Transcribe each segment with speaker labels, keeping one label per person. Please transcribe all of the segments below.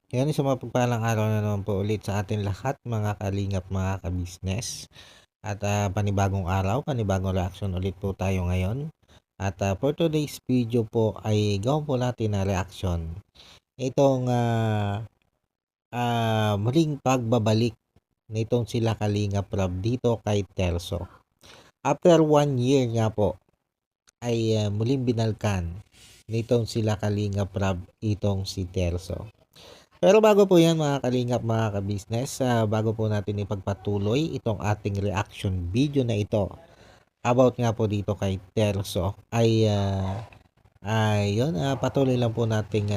Speaker 1: Yan, isang mapagpalang araw na naman po ulit sa atin lahat mga kalingap, mga kabisnes. At panibagong araw, panibagong reaction ulit po tayo ngayon. At for today's video po ay gawin po natin na reaction. Itong muling pagbabalik nitong sila Kalingap Rob dito kay Terso. After 1 year nga po ay muling binalkan nitong sila Kalingap Rob itong si Terso. Pero bago po yan mga kalingap, mga kabisnes, bago po natin ipagpatuloy itong ating reaction video na ito about nga po dito kay Terso ay yun, patuloy lang po nating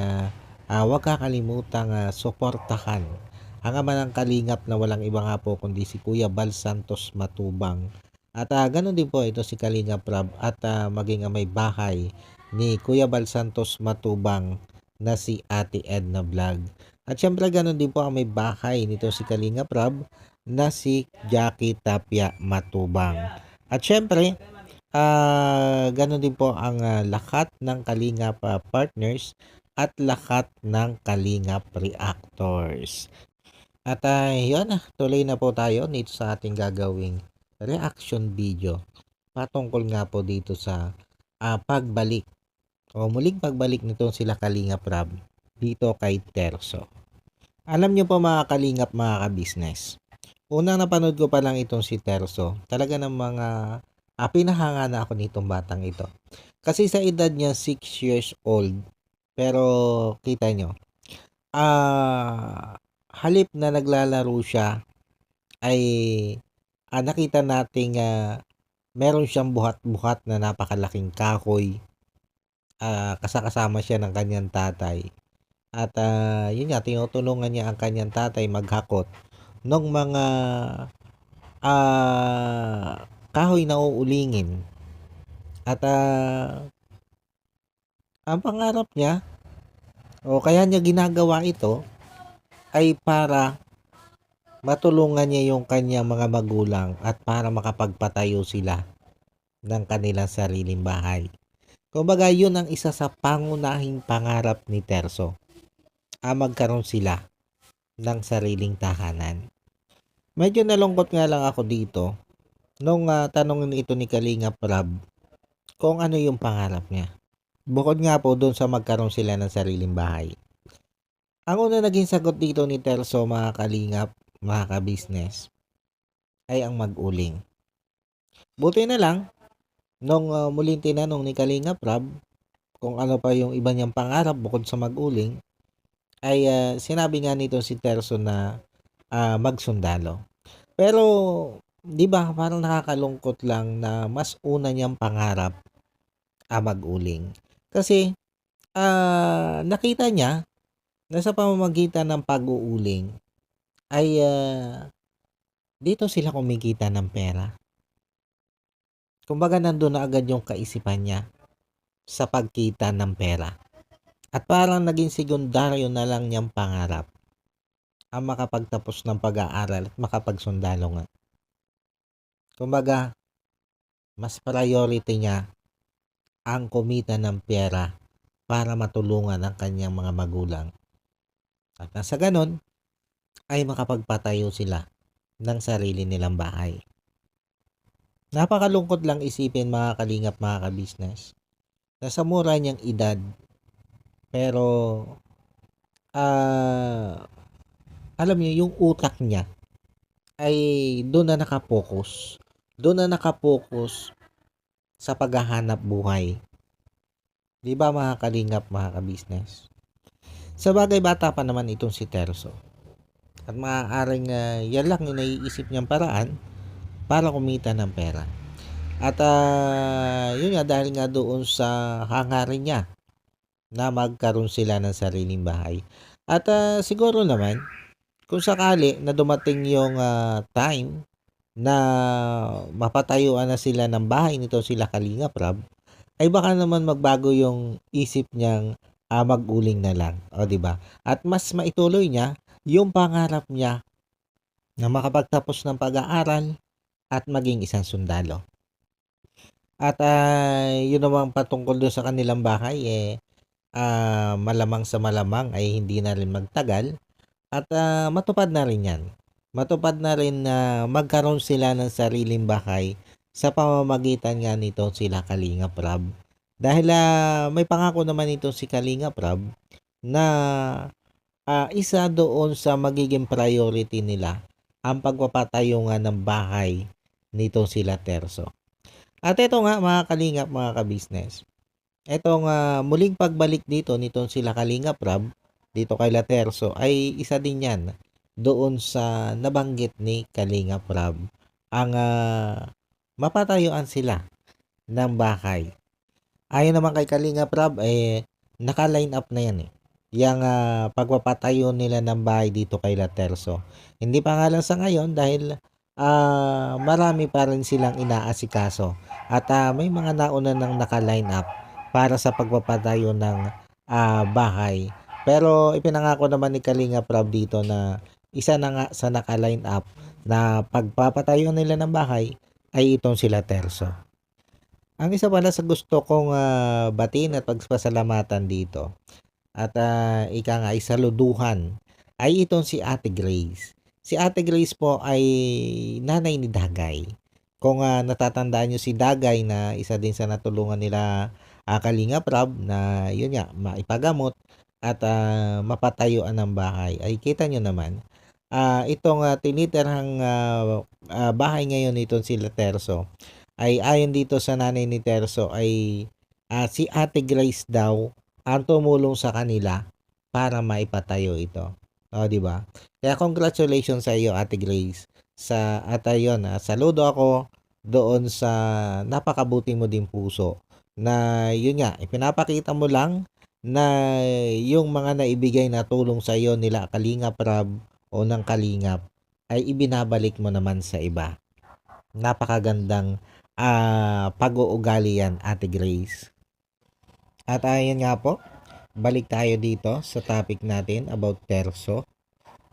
Speaker 1: huwag kakalimutang suportahan ang ama ng kalingap na walang iba nga po kundi si Kuya Bal Santos Matubang. At ganun din po ito si Kalingap Rab at maging may bahay ni Kuya Bal Santos Matubang na si Ate Edna Vlog. At syempre ganun din po ang may bahay nito si Kalingap Rab na si Jackie Tapia Matubang. At syempre, gano'n din po ang lahat ng Kalingap partners at lahat ng Kalingap reactors. At yun, tuloy na po tayo dito sa ating gagawing reaction video patungkol nga po dito sa pagbalik o muling pagbalik nitong sila Kalingap Rab dito kay Terso. Alam niyo po mga Kalingap, mga kabisnes, unang napanood ko pa lang itong si Terso, talaga ng mga pinahanga na ako nitong batang ito. Kasi sa edad niya 6 years old, pero kita nyo, halip na naglalaro siya ay nakita nating meron siyang buhat-buhat na napakalaking kahoy, kasama siya ng kanyang tatay. At yun nga, tinutulungan niya ang kanyang tatay maghakot ng mga kahoy na uulingin. At ang pangarap niya o kaya niya ginagawa ito ay para matulungan niya yung kanyang mga magulang at para makapagpatayo sila ng kanilang sariling bahay. Kumbaga yun ang isa sa pangunahing pangarap ni Terso, magkaroon sila ng sariling tahanan. Medyo nalungkot nga lang ako dito nung tanongin ito ni Kalingap Rab kung ano yung pangarap niya. Bukod nga po doon sa magkaroon sila ng sariling bahay. Ang una naging sagot dito ni Terso, mga kalingap, mga kabisnes, ay ang mag-uling. Buti na lang, nung muling tinanong ni Kalingap Rab kung ano pa yung iba niyang pangarap bukod sa mag-uling, ay sinabi nga nito si Terso na magsundalo. Pero, di ba, parang nakakalungkot lang na mas una niyang pangarap mag-uling. Kasi, nakita niya na sa pamamagitan ng pag-uuling ay dito sila kumikita ng pera. Kumbaga nandun na agad yung kaisipan niya sa pagkita ng pera. At parang naging sekundaryo na lang niyang pangarap ang makapagtapos ng pag-aaral at makapagsundalo nga. Kumbaga, mas priority niya ang kumita ng pera para matulungan ang kanyang mga magulang. At nasa ganon, ay makapagpatayo sila ng sarili nilang bahay. Napakalungkot lang isipin, mga kalingap, mga kabisnes, na sa mura niyang edad, pero alam niyo yung utak niya ay doon na nakapokus. Doon na nakapokus sa paghahanap buhay. Di ba mga kalingap, mga kabisnes? Sa bagay, bata pa naman itong si Terso. At maaaring yan lang yung naiisip niyang paraan para kumita ng pera. At yun nga, dahil nga doon sa hangarin niya na magkaroon sila ng sariling bahay. At siguro naman, kung sakali na dumating yung time na mapatayuan na sila ng bahay nito sila Kalingap Rab, ay baka naman magbago yung isip niyang mag-uling na lang. O, di ba? At mas maituloy niya yung pangarap niya na makapagtapos ng pag-aaral at maging isang sundalo. At yun naman patungkol doon sa kanilang bahay, malamang sa malamang ay hindi na rin magtagal at matupad na rin yan. Matupad na rin na magkaroon sila ng sariling bahay sa pamamagitan nga nito sila Kalingap Rab. Dahil may pangako naman ito si Kalingap Rab na isa doon sa magiging priority nila ang pagpapatayo nga ng bahay nito sila Terso. At ito nga mga Kalingap, mga kabisnes, etong muling pagbalik dito nitong sila Kalingap Rab dito kay Laterso ay isa din yan doon sa nabanggit ni Kalingap Rab ang mapatayuan sila ng bahay. Ayon naman kay Kalingap Rab naka-line up na yan yung pagpapatayo nila ng bahay dito kay Laterso. Hindi pa nga lang sa ngayon dahil marami pa rin silang inaasikaso at may mga nauna nang naka-line up para sa pagpapatayo ng bahay. Pero ipinangako naman ni Kalingap Rab dito na isa na nga sa naka-line up na pagpapatayo nila ng bahay ay itong sila Terso. Ang isa pala sa gusto kong batiin at pagpasalamatan dito at ika nga ay saluduhan ay itong si Ate Grace. Si Ate Grace po ay nanay ni Dagay. Kung natatandaan nyo si Dagay na isa din sa natulungan nila Kalingap Rab na yun nga maipagamot at mapatayuan ng bahay ay kita nyo naman itong tinitirhang bahay ngayon itong si Terso ay ayon dito sa nanay ni Terso ay si Ate Grace daw ang tumulong sa kanila para maipatayo ito. O, di ba? Kaya congratulations sa iyo, Ate Grace. At ayun, saludo ako doon sa napakabuti mo din puso na yun nga, ipinapakita mo lang na yung mga naibigay na tulong sa iyo nila Kalingap Rab o ng Kalingap ay ibinabalik mo naman sa iba. Napakagandang pag-uugali yan, Ate Grace. At ayun nga po, balik tayo dito sa topic natin about Terso.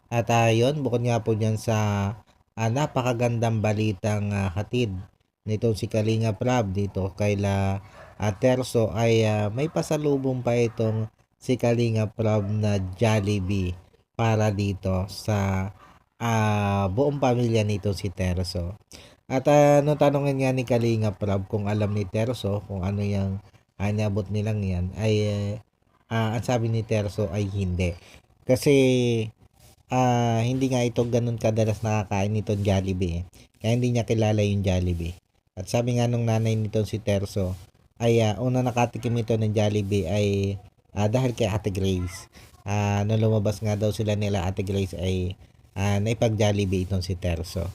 Speaker 1: At ayun, bukod nga po dyan sa napakagandang balitang hatid nitong si Kalingap Rab dito kay Terso ay may pasalubong pa itong si Kalingap Rab na Jollibee para dito sa buong pamilya nito si Terso. At nung tanongin nga ni Kalingap Rab kung alam ni Terso kung ano yung inabot nilang yan ay ang sabi ni Terso ay hindi. Kasi hindi nga ito ganun kadalas nakakain nitong Jollibee. Kaya hindi niya kilala yung Jollibee. At sabi nga nung nanay nitong si Terso ay una nakatikim ito ng Jollibee ay dahil kay Ate Grace. Nung lumabas nga daw sila nila Ate Grace ay naipag-Jollibee itong si Terso.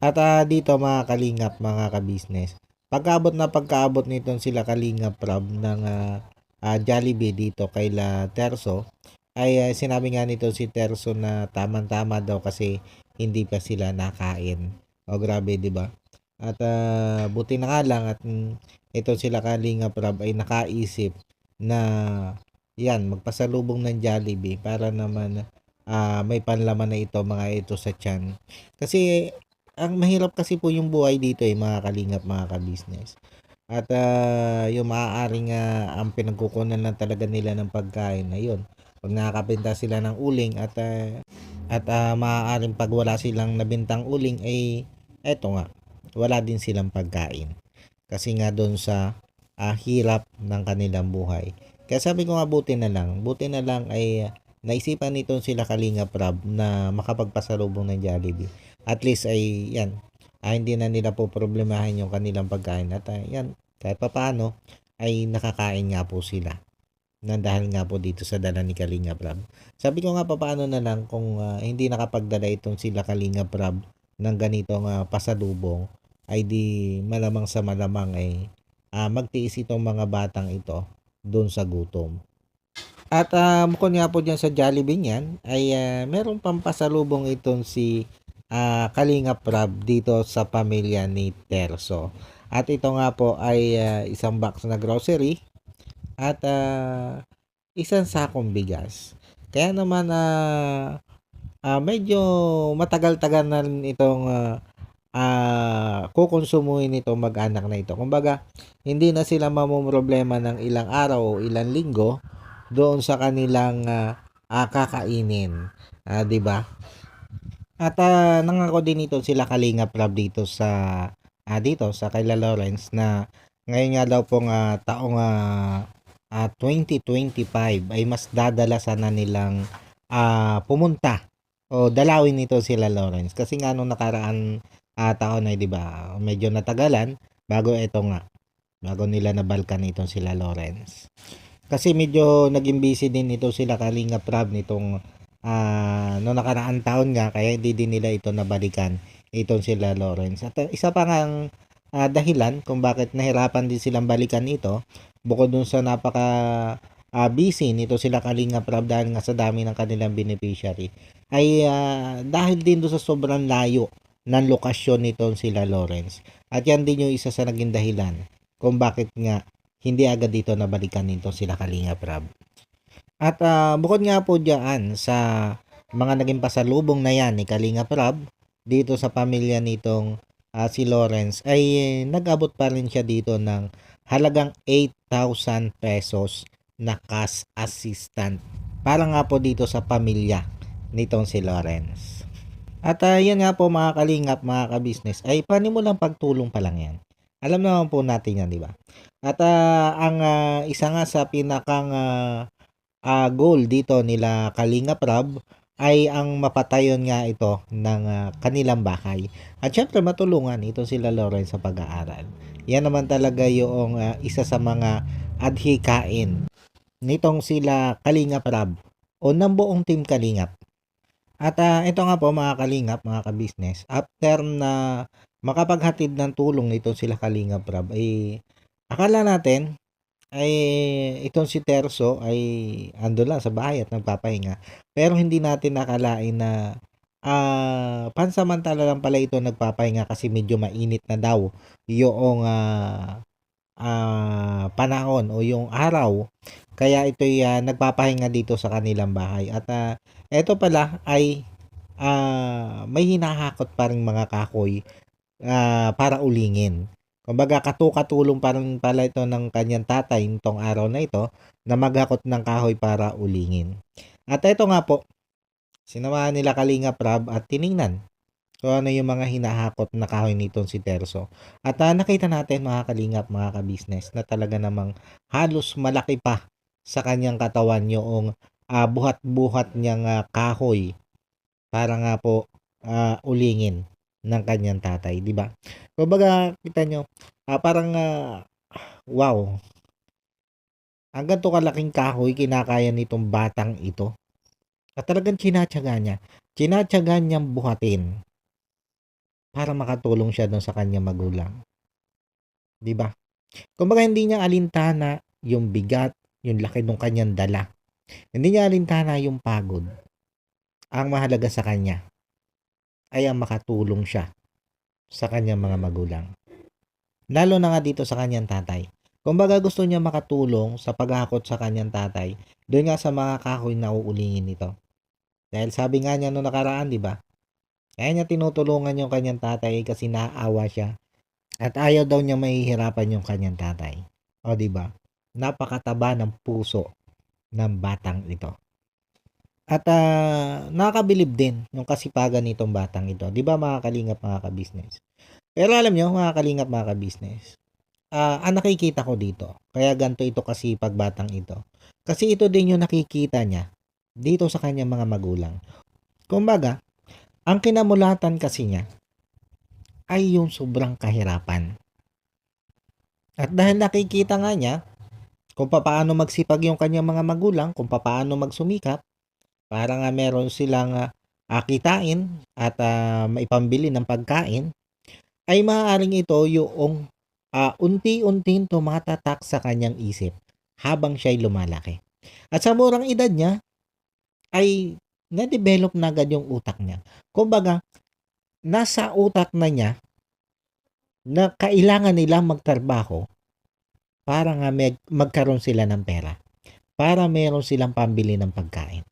Speaker 1: At dito mga Kalingap, mga kabisnes, pagkaabot nitong sila Kalingap Rab ng Jollibee dito kay Terso ay sinabi nga nito si Terso na tamang-tama daw kasi hindi pa sila nakain. O grabe, 'di ba? At buti na nga lang at ito sila Kalingap Rab ay nakaisip na yan, magpasalubong ng Jollibee para naman may panlaman na ito mga ito sa tiyan. Kasi ang mahirap kasi po yung buhay dito mga Kalingap, mga kabisnes. At yung maaaring ang pinagkukunan lang talaga nila ng pagkain na yun. Pag nakakabenta sila ng uling at maaaring pag wala silang nabintang uling ay eto nga, wala din silang pagkain. Kasi nga doon sa hirap ng kanilang buhay. Kaya sabi ko nga buti na lang ay naisipan nito sila Kalingap Rab na makapagpasalubong ng Jollibee. At least ay yan, hindi na nila po problemahin yung kanilang pagkain at yan, kahit papaano ay nakakain nga po sila na dahil nga po dito sa dala ni Kalingap Rab. Sabi ko nga papaano na lang kung hindi nakapagdala itong sila Kalingap Rab ng ganitong pasalubong ay di malamang sa malamang ay magtiis itong mga batang ito doon sa gutom. At bukod nga po dyan sa Jollibee niyan ay meron pang pasalubong itong si Kalingap Rab dito sa pamilya ni Terso. At ito nga po ay isang box na grocery at isang sakong bigas. Kaya naman medyo matagal-tagal na rin itong kukonsumuhin itong mag-anak na ito. Kumbaga, hindi na sila mamumroblema ng ilang araw o ilang linggo doon sa kanilang kakainin. 'Di ba? At nangako din ito sila Kalingap Rab dito sa Kayla Lawrence na ngayon nga daw pong taong 2025 ay mas dadala sana nilang pumunta o dalawin nito sila Lawrence kasi nga nung nakaraan taon ay 'di ba medyo natagalan bago nila nabalkan itong sila Lawrence. Kasi medyo naging busy din ito sila Kalingap Rab nitong no nakaraang taon nga kaya hindi din nila ito nabalikan itong sila Lawrence. At isa pa ngang dahilan kung bakit nahirapan din silang balikan ito bukod dun sa napaka busy nito sila Kalingap Rab dahil nga sa dami ng kanilang beneficiary ay dahil din doon sa sobrang layo ng lokasyon nitong sila Lawrence. At yan din yung isa sa naging dahilan kung bakit nga hindi agad dito nabalikan nito sila Kalingap Rab. At bukod nga po diyan sa mga naging pasalubong na yan ni Kalingap Rab dito sa pamilya nitong si Lawrence ay nag-abot pa rin siya dito ng halagang 8,000 pesos na cash assistant para nga po dito sa pamilya nitong si Lawrence. At yan nga po mga Kalingap, mga ka-business, ay panimulang pagtulong pa lang yan. Alam naman po natin yan, di ba? At ang isa nga sa pinakang goal dito nila Kalingap Rab ay ang mapatayon nga ito ng kanilang bahay. At syempre matulungan ito sila Lawrence sa pag-aaral. Yan naman talaga yung isa sa mga adhikain nitong sila Kalingap Rab o ng buong team Kalingap. At ito nga po mga Kalingap, mga ka-business, after na makapaghatid ng tulong nito sila Kalingap Rab ay akala natin ay itong si Terso ay ando lang sa bahay at nagpapahinga. Pero hindi natin nakalain na pansamantala lang pala ito nagpapahinga kasi medyo mainit na daw yung panahon o yung araw. Kaya ito'y nagpapahinga dito sa kanilang bahay. At ito pala ay may hinahakot pa rin mga kahoy para ulingin. Kumbaga katulong pa rin pala ito ng kanyang tatay nitong araw na ito na maghakot ng kahoy para ulingin. At ito nga po, sinamahan nila Kalingap Rab at tiningnan kung ano yung mga hinahakot na kahoy nitong si Terso. At nakita natin mga Kalingap, mga ka-business na talaga namang halos malaki pa sa kanyang katawan yung buhat-buhat niyang kahoy para nga po ulingin ng kanyang tatay, di ba? Kumbaga, kita nyo, parang wow. Ang ganito kalaking kahoy kinakaya nitong batang ito. At talagang tinatyaga niya. Tinatyaga niyang buhatin para makatulong siya doon sa kanyang magulang. Di ba? Kumbaga hindi niya alintana yung bigat, yung laki ng kanyang dala. Hindi niya alintana yung pagod. Ang mahalaga sa kanya ay ang makatulong siya sa kanyang mga magulang. Lalo na nga dito sa kanyang tatay. Kumbaga gusto niya makatulong sa paghakot sa kanyang tatay doon nga sa mga kahoy na uulingin nito. Dahil sabi nga niya noong nakaraan, di ba? Kaya niya tinutulungan yung kanyang tatay kasi naaawa siya. At ayaw daw niya mahihirapan yung kanyang tatay. O di ba? Napakataba ng puso ng batang ito. At nakakabilib din yung kasipagan nitong batang ito. Di ba mga Kalingap, mga ka-business? Pero alam nyo, mga Kalingap, mga ka-business, ang nakikita ko dito, kaya ganito ito kasipag batang ito. Kasi ito din yung nakikita niya dito sa kanyang mga magulang. Kumbaga, ang kinamulatan kasi niya ay yung sobrang kahirapan. At dahil nakikita nga niya kung paano magsipag yung kanyang mga magulang, kung paano magsumikap, para nga meron silang kitain at maipambili ng pagkain, ay maaaring ito yung unti-unting tumatatak sa kanyang isip habang siya'y lumalaki. At sa murang edad niya, ay na-develop na agad yung utak niya. Kumbaga, nasa utak na niya na kailangan nilang magtrabaho para nga magkaroon sila ng pera. Para meron silang pambili ng pagkain.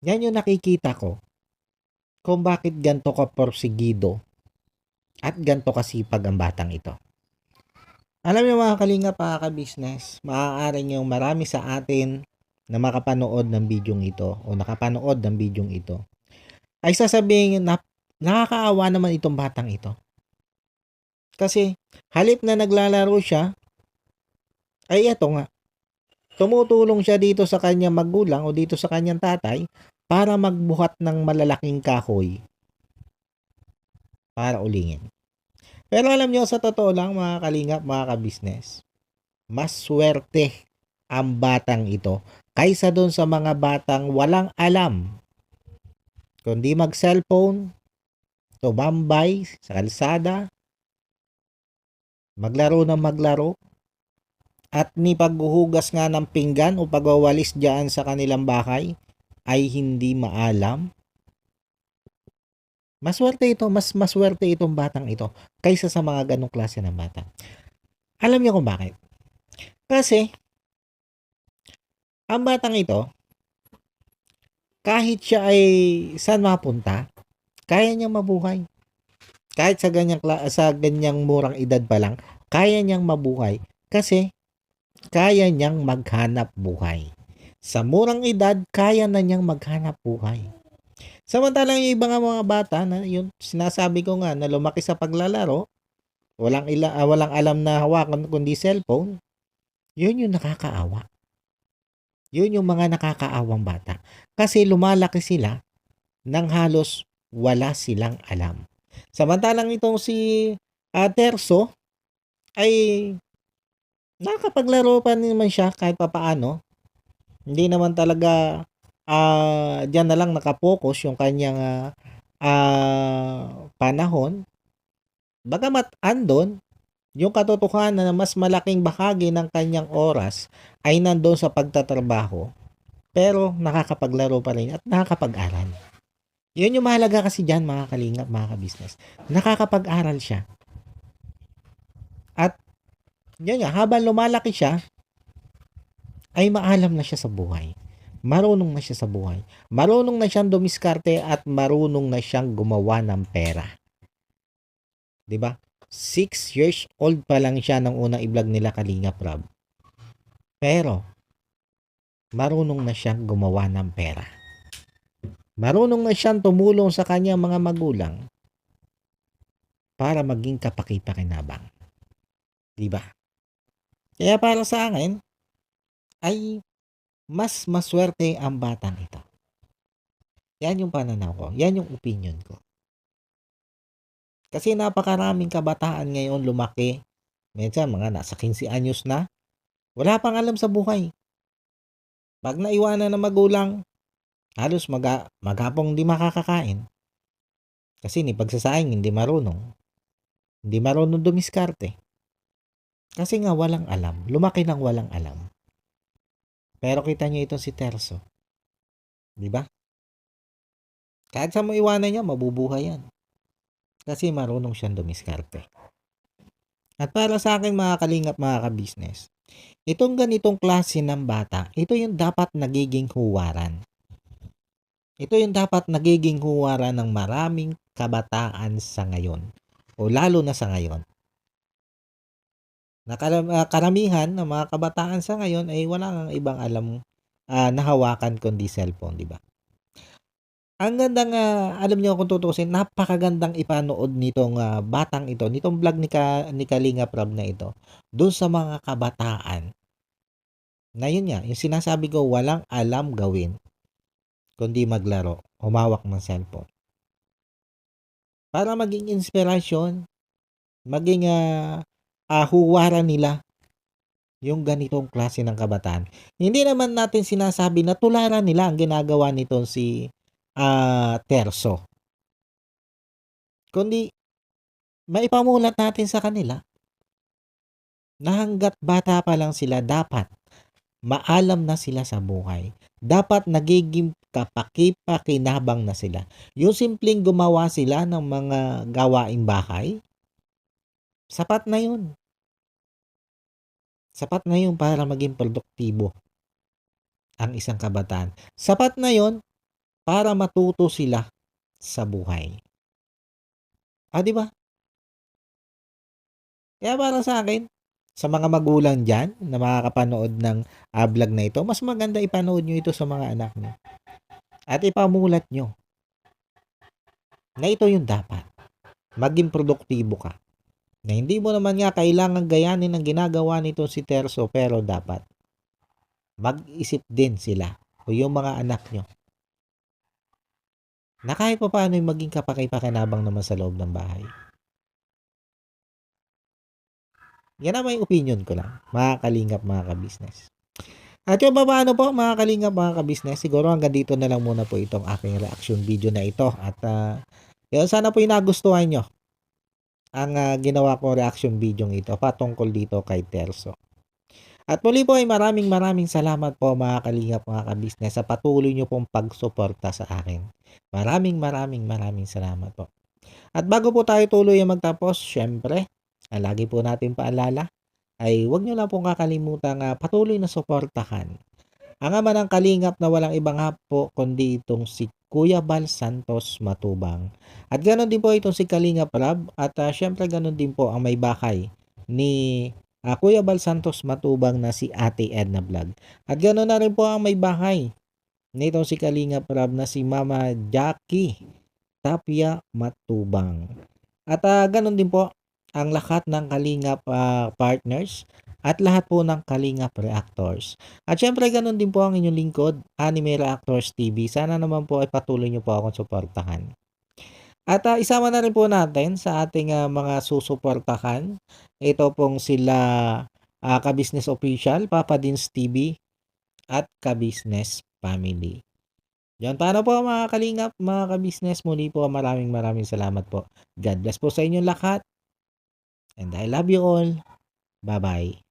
Speaker 1: Yan yung nakikita ko kung bakit ganito ka porsigido at ganito kasipag ang batang ito. Alam niyo mga kalingap, mga ka-business, maaaring yung marami sa atin na makapanood ng bidyong ito o nakapanood ng bidyong ito ay sasabihin na nakakaawa naman itong batang ito. Kasi halip na naglalaro siya, ay eto nga, tumutulong siya dito sa kanyang magulang o dito sa kanyang tatay para magbuhat ng malalaking kahoy para ulingin. Pero alam niyo, sa totoo lang mga kalingap, mga ka-business, mas swerte ang batang ito kaysa doon sa mga batang walang alam kundi mag-cellphone, tumambay sa kalsada, maglaro ng maglaro, at ni paghuhugas nga ng pinggan o pagwawalis diyan sa kanilang bahay ay hindi maalam. Maswerte ito, mas maswerte itong batang ito kaysa sa mga ganong klase ng bata. Alam niyo kung bakit? Kasi ang batang ito, kahit siya ay saan mapunta, kaya niyang mabuhay. Kahit sa ganyang murang edad pa lang, kaya niyang mabuhay kasi kaya niyang maghanap buhay. Sa murang edad, kaya na niyang maghanap buhay. Samantalang yung ibang mga bata na yung sinasabi ko nga na lumaki sa paglalaro, walang alam na hawakan kundi cellphone, yun yung nakakaawa. Yun yung mga nakakaawang bata. Kasi lumalaki sila nang halos wala silang alam. Samantalang itong si Terso ay nakakapaglaro pa naman siya kahit papaano. Hindi naman talaga diyan na lang nakapokus yung kanyang panahon. Bagamat andon, yung katotohanan na mas malaking bahagi ng kanyang oras ay nandoon sa pagtatrabaho, pero nakakapaglaro pa rin at nakakapag-aral. Yun yung mahalaga kasi dyan mga kalingap, mga ka-business. Nakakapag-aral siya. At yun nga, habang lumalaki siya, ay maalam na siya sa buhay. Marunong na siya sa buhay. Marunong na siyang dumiskarte at marunong na siyang gumawa ng pera. 'Di ba? 6 years old pa lang siya nang unang i-vlog nila Kalingap Rob. Pero marunong na siyang gumawa ng pera. Marunong na siyang tumulong sa kanyang mga magulang para maging kapaki-pakinabang. 'Di ba? Kaya para sa akin ay mas maswerte ang batang ito. Yan yung pananaw ko. Yan yung opinion ko. Kasi napakaraming kabataan ngayon lumaki. Minsan mga nasa 15 anyos na. Wala pang alam sa buhay. Pag naiwanan ng magulang, halos maghapong di makakakain. Kasi ni pagsasaing hindi marunong. Hindi marunong dumiskarte. Kasi nga walang alam. Lumaki ng walang alam. Pero kita nyo ito si Terso. Di ba? Kahit sa mo iwanan niya, mabubuhay yan. Kasi marunong siyang dumiskarte. At para sa akin mga kalingap, mga ka-business, itong ganitong klase ng bata, ito yung dapat nagiging huwaran. Ito yung dapat nagiging huwaran ng maraming kabataan sa ngayon. O lalo na sa ngayon. Karamihan ng mga kabataan sa ngayon ay wala nang ibang alam na hawakan kundi cellphone, di ba? Ang gandang, alam niyo kung tutuusin, napakagandang ipanood nitong batang ito, nitong vlog ni Kalinga Prab na ito, doon sa mga kabataan. Na yun nga, yung sinasabi ko, walang alam gawin, kundi maglaro, humawak ng cellphone. Para maging inspirasyon, maging huwaran nila yung ganitong klase ng kabataan. Hindi naman natin sinasabi na tularan nila ang ginagawa nitong si Terso. Kundi maipamulat natin sa kanila na hangga't bata pa lang sila, dapat maalam na sila sa buhay. Dapat nagiging kapaki-pakinabang na sila. Yung simpleng gumawa sila ng mga gawaing bahay, sapat na yun. Sapat na yun para maging produktibo ang isang kabataan. Sapat na yun para matuto sila sa buhay. Di ba? Kaya para sa akin, Sa mga magulang diyan na makakapanood ng, vlog na ito, mas maganda ipanood niyo ito sa mga anak niyo at ipamulat niyo na ito yung dapat. Maging produktibo ka. Na hindi mo naman nga kailangang gayanin ang ginagawa nito si Terso, pero dapat mag-isip din sila o yung mga anak nyo na kahit pa paano yung maging kapaki-pakinabang naman sa loob ng bahay. Yan naman yung opinion ko lang, mga kalingap, mga kabisnes. At yung paano po, mga kalingap, mga kabisnes, siguro hanggang dito na lang muna po itong aking reaction video na ito. At yun, sana po yung nagustuhan nyo ang ginawa kong reaction video ito patungkol dito kay Terso. At muli po ay maraming salamat po mga kalingap, mga kabisnes, sa patuloy nyo pong pagsuporta sa akin. Maraming salamat po. At bago po tayo tuloy ang magtapos, syempre, ang lagi po natin paalala ay huwag nyo lang pong kakalimutan patuloy na suportahan ang ama ng kalingap na walang ibang po kundi itong si Kuya Bal Santos Matubang. At ganoon din po itong si Kalingap Rab. At syempre ganoon din po ang may bakay ni Kuya Bal Santos Matubang na si Ate Edna Vlog. At ganoon na rin po ang may bakay nitong si Kalingap Rab na si Mama Jackie Tapia Matubang. At ganoon din po ang lahat ng Kalingap partners at lahat po ng Kalingap Reactors. At syempre ganun din po ang inyong lingkod, Anime Reactors TV. Sana naman po ay patuloy nyo po akong suportahan. At isama na rin po natin sa ating mga susuportahan. Ito pong sila Kabisnes Official, Papa Dins TV, at Kabisnes Family. Yan, paano po mga kalingap, mga kabisnes, muli po maraming salamat po. God bless po sa inyong lahat. And I love you all. Bye-bye.